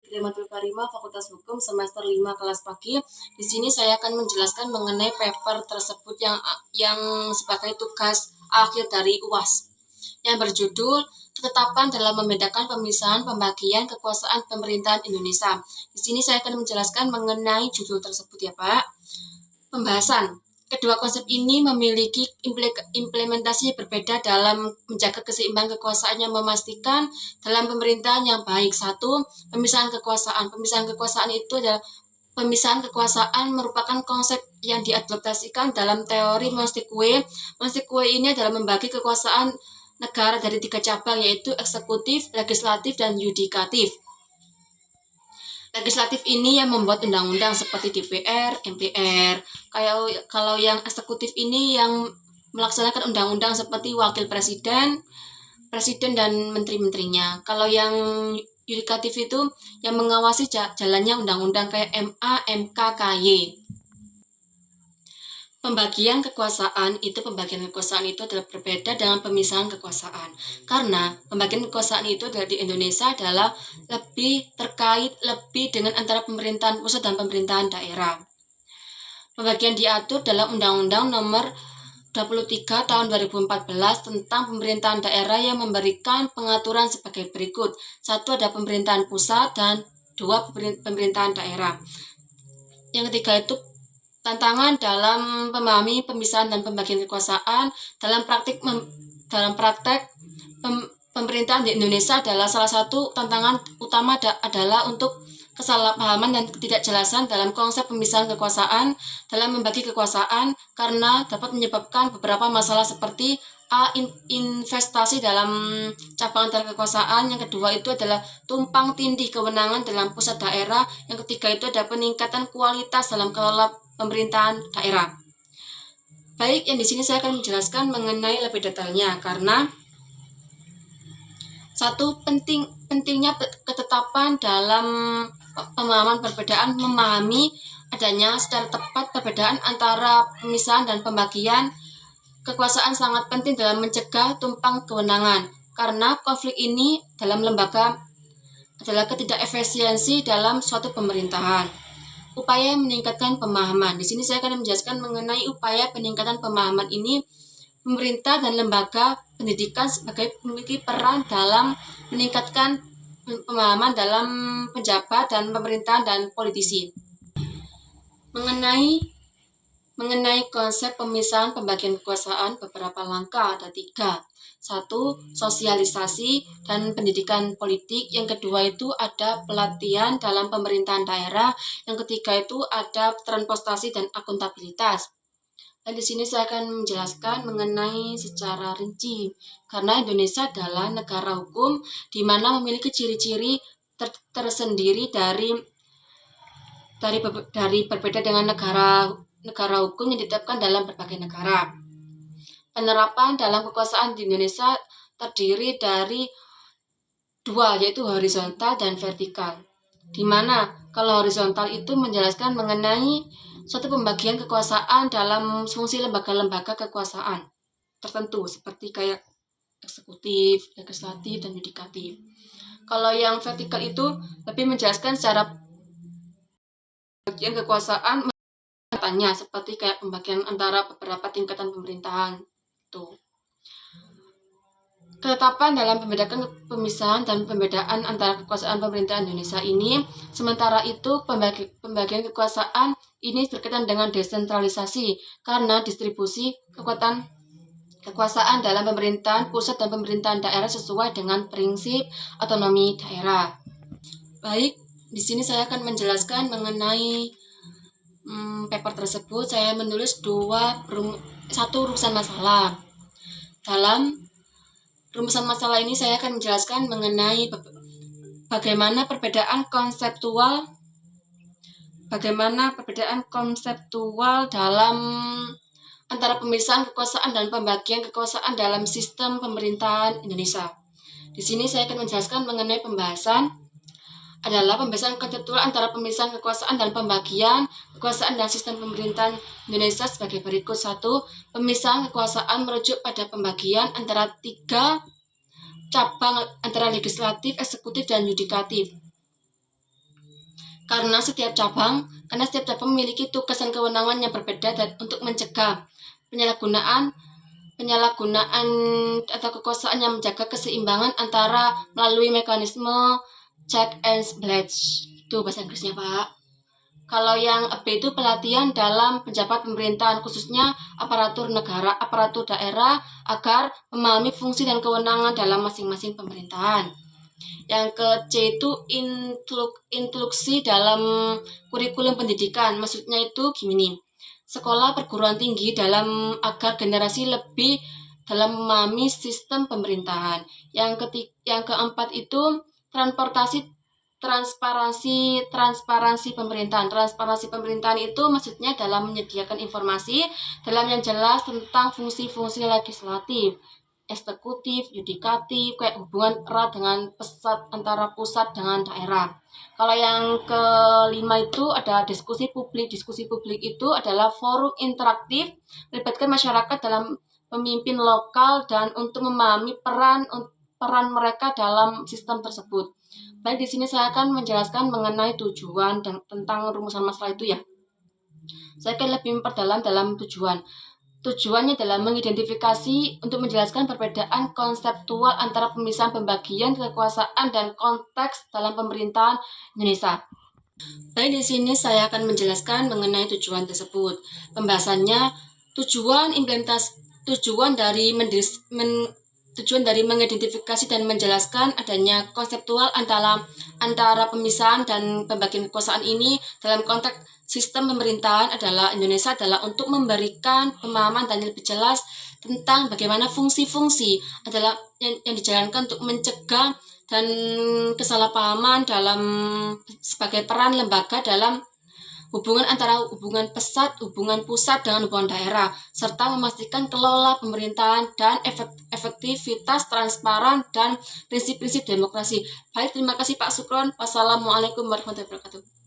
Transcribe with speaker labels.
Speaker 1: Trimatul Karima, Fakultas Hukum, semester 5 kelas pagi. Di sini saya akan menjelaskan mengenai paper tersebut yang sebagai tugas akhir dari UAS yang berjudul Ketetapan dalam Membedakan Pemisahan Pembagian Kekuasaan Pemerintahan Indonesia. Di sini saya akan menjelaskan mengenai judul tersebut ya Pak. Pembahasan. Kedua konsep ini memiliki implementasi berbeda dalam menjaga keseimbangan kekuasaan yang memastikan dalam pemerintahan yang baik. Satu, pemisahan kekuasaan. Pemisahan kekuasaan itu adalah pemisahan kekuasaan merupakan konsep yang diadaptasikan dalam teori Monstegue. Monstegue ini adalah membagi kekuasaan negara dari 3 cabang, yaitu eksekutif, legislatif, dan yudikatif. Legislatif ini yang membuat undang-undang seperti DPR, MPR. Kalau yang eksekutif ini yang melaksanakan undang-undang seperti wakil presiden, presiden dan menteri-menterinya. Kalau yang yudikatif itu yang mengawasi jalannya undang-undang kayak MA, MK, KY. Pembagian kekuasaan itu adalah berbeda dengan pemisahan kekuasaan. Karena pembagian kekuasaan itu di Indonesia adalah lebih terkait dengan antara pemerintahan pusat dan pemerintahan daerah. Pembagian diatur dalam Undang-Undang Nomor 23 Tahun 2014 tentang pemerintahan daerah yang memberikan pengaturan sebagai berikut. 1 ada pemerintahan pusat dan 2 pemerintahan daerah. Yang ketiga itu tantangan dalam memahami pemisahan dan pembagian kekuasaan dalam praktek pemerintahan di Indonesia adalah salah satu tantangan utama adalah untuk kesalahpahaman dan ketidakjelasan dalam konsep pemisahan kekuasaan dalam membagi kekuasaan karena dapat menyebabkan beberapa masalah seperti investasi dalam cabang antar kekuasaan. Yang kedua itu adalah tumpang tindih kewenangan dalam pusat daerah. Yang ketiga itu ada peningkatan kualitas dalam kelola pemerintahan daerah. Baik, yang di sini saya akan menjelaskan mengenai lebih detailnya karena satu pentingnya ketetapan dalam pemahaman perbedaan, memahami adanya secara tepat perbedaan antara pemisahan dan pembagian kekuasaan sangat penting dalam mencegah tumpang kewenangan karena konflik ini dalam lembaga adalah ketidakefisiensi dalam suatu pemerintahan. Upaya meningkatkan pemahaman. Di sini saya akan menjelaskan mengenai upaya peningkatan pemahaman ini. Pemerintah dan lembaga pendidikan memiliki peran dalam meningkatkan pemahaman dalam pejabat dan pemerintahan dan politisi. Mengenai konsep pemisahan pembagian kekuasaan, beberapa langkah ada 3. 1. Sosialisasi dan pendidikan politik. Yang kedua itu ada pelatihan dalam pemerintahan daerah. Yang ketiga itu ada transportasi dan akuntabilitas. Dan di sini saya akan menjelaskan mengenai secara rinci. Karena Indonesia adalah negara hukum di mana memiliki ciri-ciri tersendiri dari berbeda dengan negara hukum yang ditetapkan dalam berbagai negara. Penerapan dalam kekuasaan di Indonesia terdiri dari 2, yaitu horizontal dan vertikal. Di mana kalau horizontal itu menjelaskan mengenai suatu pembagian kekuasaan dalam fungsi lembaga-lembaga kekuasaan tertentu seperti kayak eksekutif, legislatif, dan yudikatif. Kalau yang vertikal itu lebih menjelaskan secara pembagian kekuasaan katanya seperti kayak pembagian antara beberapa tingkatan pemerintahan. Ketetapan dalam pemisahan dan pembedaan antara kekuasaan pemerintahan Indonesia ini, sementara itu pembagian kekuasaan ini berkaitan dengan desentralisasi karena distribusi kekuasaan dalam pemerintahan pusat dan pemerintahan daerah sesuai dengan prinsip otonomi daerah. Baik, di sini saya akan menjelaskan mengenai paper tersebut. Saya menulis 1 rumusan masalah. Dalam rumusan masalah ini saya akan menjelaskan mengenai bagaimana perbedaan konseptual dalam antara pemisahan kekuasaan dan pembagian kekuasaan dalam sistem pemerintahan Indonesia. Di sini saya akan menjelaskan mengenai pembahasan konseptual antara pemisahan kekuasaan dan pembagian kekuasaan dan sistem pemerintahan Indonesia sebagai berikut. 1. Pemisahan kekuasaan merujuk pada pembagian antara 3 cabang antara legislatif, eksekutif, dan yudikatif. karena setiap cabang memiliki tugas dan kewenangan yang berbeda dan untuk mencegah penyalahgunaan atau kekuasaan yang menjaga keseimbangan antara melalui mekanisme check and balance. Itu bahasa Inggrisnya, Pak. Kalau yang B itu pelatihan dalam penjabat pemerintahan, khususnya aparatur negara, aparatur daerah, agar memahami fungsi dan kewenangan dalam masing-masing pemerintahan. Yang ke C itu instruksi dalam kurikulum pendidikan, maksudnya itu gini, sekolah perguruan tinggi dalam agar generasi lebih dalam memahami sistem pemerintahan. Yang keempat itu transparansi pemerintahan. Transparansi pemerintahan itu maksudnya dalam menyediakan informasi dalam yang jelas tentang fungsi-fungsi legislatif, eksekutif, yudikatif, kayak hubungan erat dengan antara pusat dengan daerah. Kalau yang kelima itu ada diskusi publik. Diskusi publik itu adalah forum interaktif melibatkan masyarakat dalam pemimpin lokal dan untuk memahami peran mereka dalam sistem tersebut. Baik, di sini saya akan menjelaskan mengenai tujuan dan tentang rumusan masalah itu ya. Saya akan lebih memperdalam dalam tujuan. Tujuannya adalah mengidentifikasi untuk menjelaskan perbedaan konseptual antara pemisahan pembagian kekuasaan dan konteks dalam pemerintahan Indonesia. Baik, di sini saya akan menjelaskan mengenai tujuan tersebut. Pembahasannya tujuan dari mengidentifikasi dan menjelaskan adanya konseptual antara pemisahan dan pembagian kekuasaan ini dalam konteks sistem pemerintahan adalah Indonesia adalah untuk memberikan pemahaman dan lebih jelas tentang bagaimana fungsi-fungsi adalah yang dijalankan untuk mencegah dan kesalahpahaman dalam sebagai peran lembaga dalam hubungan antara hubungan pusat dengan hubungan daerah, serta memastikan kelola pemerintahan dan efektivitas transparan dan prinsip-prinsip demokrasi. Baik, terima kasih Pak Sukron. Wassalamualaikum warahmatullahi wabarakatuh.